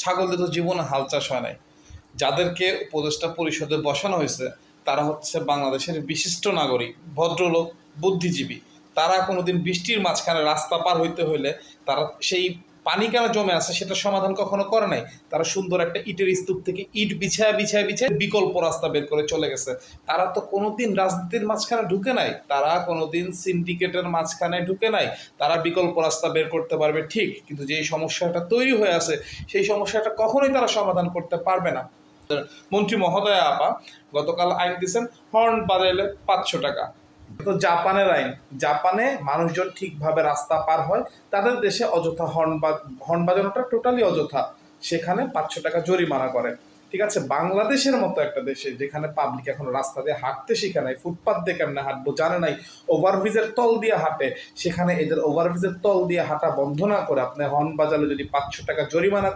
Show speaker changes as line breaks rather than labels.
ছাগল দিয়ে তো জীবনে হাল চাষ হয় নাই। যাদেরকে উপদেষ্টা পরিষদে বসানো হয়েছে তারা হচ্ছে বাংলাদেশের বিশিষ্ট নাগরিক, ভদ্রলোক, বুদ্ধিজীবী। তারা কোনোদিন বৃষ্টির মাঝখানে রাস্তা পার হইতে হইলে তারা সেই পানি কেন জমে আছে সেটা সমাধান কখনো করে নাই। তারা সুন্দর একটা ইটের স্তূপ থেকে ইট বিছায় বিছায় বিছায় বিকল্প রাস্তা বের করে চলে গেছে। তারা তো কোনোদিন রাজনীতির মাঝখানে ঢুকে নাই, তারা কোনোদিন সিন্ডিকেটের মাঝখানে ঢুকে নাই। তারা বিকল্প রাস্তা বের করতে পারবে ঠিক, কিন্তু যেই সমস্যাটা তৈরি হয়ে আছে সেই সমস্যাটা কখনোই তারা সমাধান করতে পারবে না। মন্ত্রী মহোদয়া আপা গতকাল আইন দিচ্ছেন হর্ন বাজাইলে 500 টাকা। তো জাপানের আইন, জাপানে মানুষজন ঠিকভাবে রাস্তা পার হয়, তাদের দেশে অযথা হর্ন বাজানোটা টোটালি অযথা, সেখানে 500 টাকা জরিমানা করে। ঠিক আছে, বাংলাদেশের মতো একটা দেশে যেখানে পাবলিক এখন রাস্তা দিয়ে হাঁটতে শিখে নাই, ফুটপাথ দিয়ে কেমনে হাঁটবো জানে নাই, ওভারব্রিজের তল দিয়ে হাঁটে, সেখানে এদের ওভারব্রিজের তল দিয়ে হাঁটা বন্ধ না করে আপনি হর্ন বাজালে যদি 500 টাকা জরিমানা